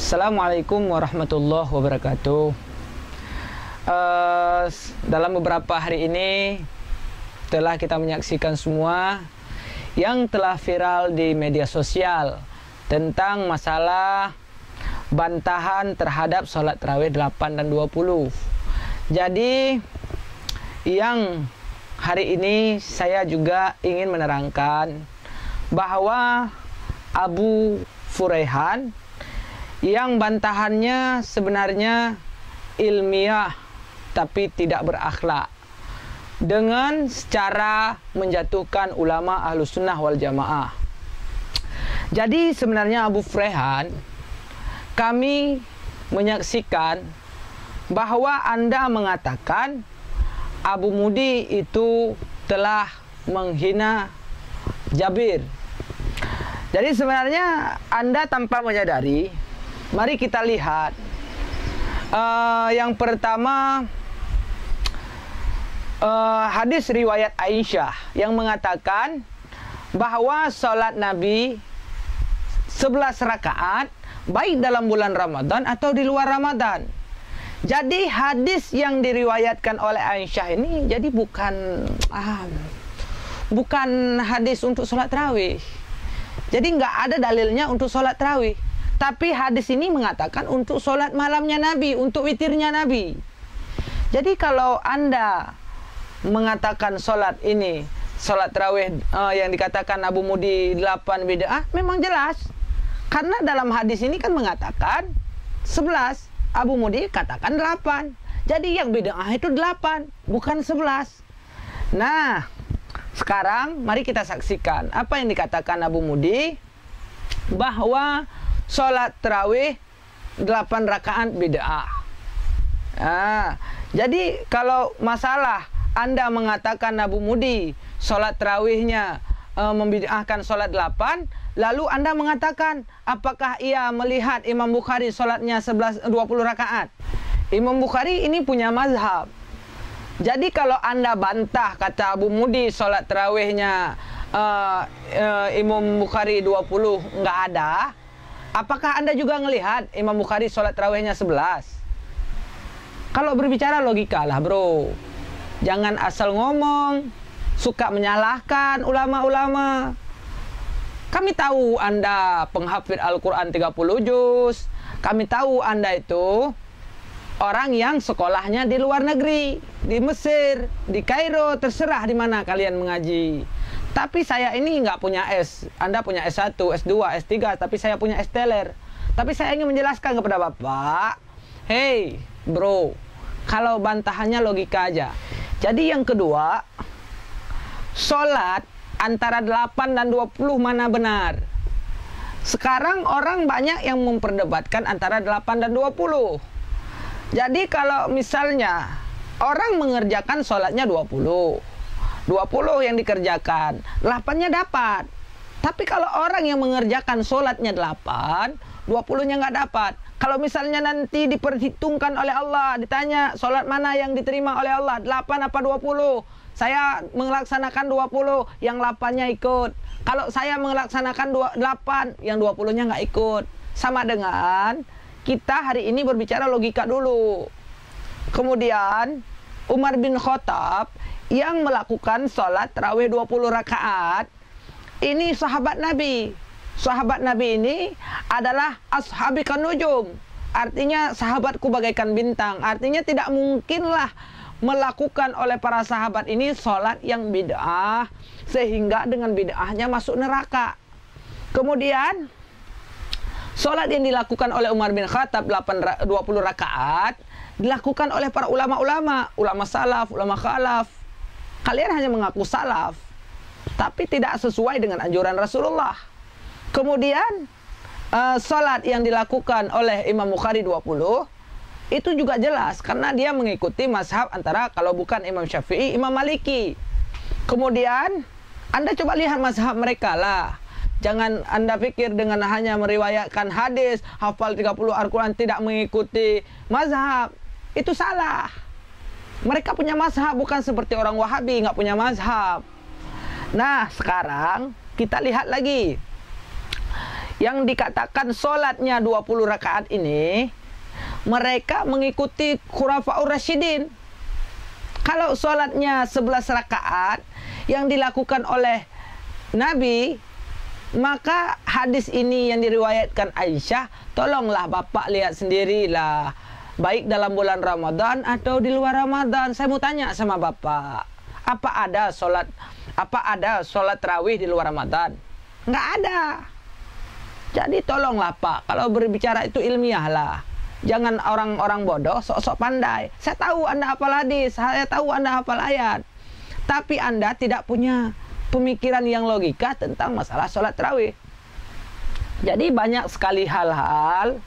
Assalamualaikum warahmatullahi wabarakatuh. Dalam beberapa hari ini telah kita menyaksikan semua yang telah viral di media sosial tentang masalah bantahan terhadap sholat tarawih 8 dan 20. Jadi yang hari ini saya juga ingin menerangkan bahwa Abu Furaihan yang bantahannya sebenarnya ilmiah tapi tidak berakhlak, dengan secara menjatuhkan ulama Ahlus Sunnah wal Jamaah. Jadi sebenarnya Abu Furaihan, kami menyaksikan bahwa Anda mengatakan Abu Mudi itu telah menghina Jabir. Jadi sebenarnya Anda tanpa menyadari, mari kita lihat. Yang pertama, hadis riwayat Aisyah yang mengatakan bahwa sholat Nabi 11 rakaat baik dalam bulan Ramadan atau di luar Ramadan. Jadi hadis yang diriwayatkan oleh Aisyah ini jadi bukan hadis untuk sholat tarawih. Jadi nggak ada dalilnya untuk sholat tarawih. Tapi hadis ini mengatakan untuk sholat malamnya Nabi, untuk witirnya Nabi. Jadi kalau Anda mengatakan sholat ini, sholat tarawih yang dikatakan Abu Mudi 8 bid'ah, memang jelas. Karena dalam hadis ini kan mengatakan 11, Abu Mudi katakan 8. Jadi yang bid'ah itu 8, bukan 11. Nah, sekarang mari kita saksikan apa yang dikatakan Abu Mudi, bahwa sholat tarawih 8 rakaat bid'ah. Jadi kalau masalah Anda mengatakan Abu Mudi sholat tarawihnya membid'ahkan sholat 8, lalu Anda mengatakan apakah ia melihat Imam Bukhari sholatnya 20 rakaat? Imam Bukhari ini punya mazhab. Jadi kalau Anda bantah kata Abu Mudi sholat tarawihnya Imam Bukhari 20 nggak ada, apakah Anda juga ngelihat Imam Bukhari sholat tarawihnya 11? Kalau berbicara logika lah bro, jangan asal ngomong, suka menyalahkan ulama-ulama. Kami tahu Anda penghafid Al-Quran 30 juz, kami tahu Anda itu orang yang sekolahnya di luar negeri, di Mesir, di Kairo, terserah di mana kalian mengaji. Tapi saya ini nggak punya S. Anda punya S1, S2, S3, tapi saya punya S-teler. Tapi saya ingin menjelaskan kepada Bapak, hey bro, kalau bantahannya logika aja. Jadi yang kedua, sholat antara 8 dan 20 mana benar? Sekarang orang banyak yang memperdebatkan antara 8 dan 20. Jadi kalau misalnya orang mengerjakan sholatnya 20 yang dikerjakan, 8-nya dapat. Tapi kalau orang yang mengerjakan sholatnya 8, 20-nya nggak dapat. Kalau misalnya nanti diperhitungkan oleh Allah, ditanya sholat mana yang diterima oleh Allah, 8 apa 20? Saya melaksanakan 20, yang 8-nya ikut. Kalau saya melaksanakan 8, yang 20-nya nggak ikut. Sama dengan kita hari ini berbicara logika dulu. Kemudian Umar bin Khattab yang melakukan sholat tarawih 20 rakaat, ini sahabat Nabi. Sahabat Nabi ini adalah ashabikan nujum, artinya sahabatku bagaikan bintang. Artinya tidak mungkinlah melakukan oleh para sahabat ini sholat yang bid'ah sehingga dengan bid'ahnya masuk neraka. Kemudian sholat yang dilakukan oleh Umar bin Khattab 20 rakaat dilakukan oleh para ulama-ulama, ulama salaf, ulama khalaf. Kalian hanya mengaku salaf, tapi tidak sesuai dengan anjuran Rasulullah. Kemudian sholat yang dilakukan oleh Imam Bukhari 20 itu juga jelas karena dia mengikuti mazhab antara kalau bukan Imam Syafi'i, Imam Maliki. Kemudian Anda coba lihat mazhab mereka lah. Jangan Anda pikir dengan hanya meriwayatkan hadis, hafal 30 Al-Quran tidak mengikuti mazhab. Itu salah. Mereka punya mazhab, bukan seperti orang Wahabi nggak punya mazhab. Nah sekarang kita lihat lagi yang dikatakan solatnya 20 rakaat ini, mereka mengikuti Khulafaur Rasyidin. Kalau solatnya 11 rakaat yang dilakukan oleh Nabi, maka hadis ini yang diriwayatkan Aisyah, tolonglah Bapak lihat sendirilah, baik dalam bulan Ramadan atau di luar Ramadan. Saya mau tanya sama Bapak, apa ada solat tarawih di luar Ramadan? Enggak ada. Jadi tolonglah Pak, kalau berbicara itu ilmiah lah. Jangan orang-orang bodoh sok-sok pandai. Saya tahu Anda hafal hadis, saya tahu Anda hafal ayat, tapi Anda tidak punya pemikiran yang logika tentang masalah sholat tarawih. Jadi banyak sekali hal-hal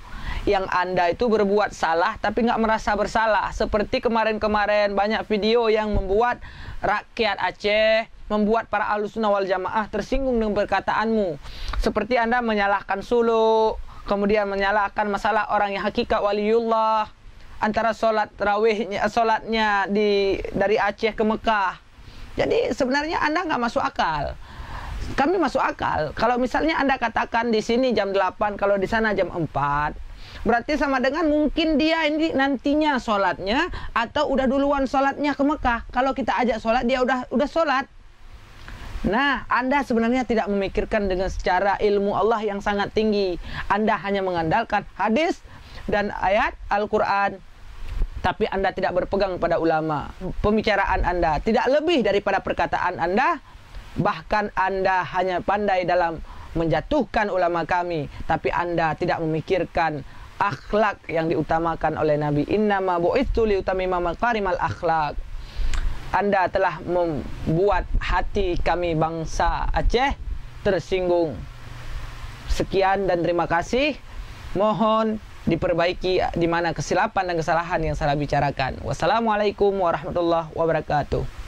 yang Anda itu berbuat salah tapi nggak merasa bersalah. Seperti kemarin-kemarin banyak video yang membuat rakyat Aceh, membuat para Ahlussunnah wal Jamaah tersinggung dengan perkataanmu. Seperti Anda menyalahkan suluk, kemudian menyalahkan masalah orang yang hakikat waliullah, antara sholat tarawihnya, sholatnya dari Aceh ke Mekah. Jadi sebenarnya Anda nggak masuk akal. Kami masuk akal. Kalau misalnya Anda katakan di sini jam 8, kalau di sana jam 4, berarti sama dengan mungkin dia ini nantinya sholatnya atau udah duluan sholatnya ke Mekah. Kalau kita ajak sholat, dia udah sholat. Nah, Anda sebenarnya tidak memikirkan dengan secara ilmu Allah yang sangat tinggi. Anda hanya mengandalkan hadis dan ayat Al-Quran, tapi Anda tidak berpegang pada ulama. Pembicaraan Anda tidak lebih daripada perkataan Anda. Bahkan Anda hanya pandai dalam menjatuhkan ulama kami, tapi Anda tidak memikirkan akhlak yang diutamakan oleh Nabi. Innama bu'itsu liutammima makarimal akhlak. Anda telah membuat hati kami bangsa Aceh tersinggung. Sekian dan terima kasih. Mohon diperbaiki di mana kesilapan dan kesalahan yang saya bicarakan. Wassalamualaikum warahmatullahi wabarakatuh.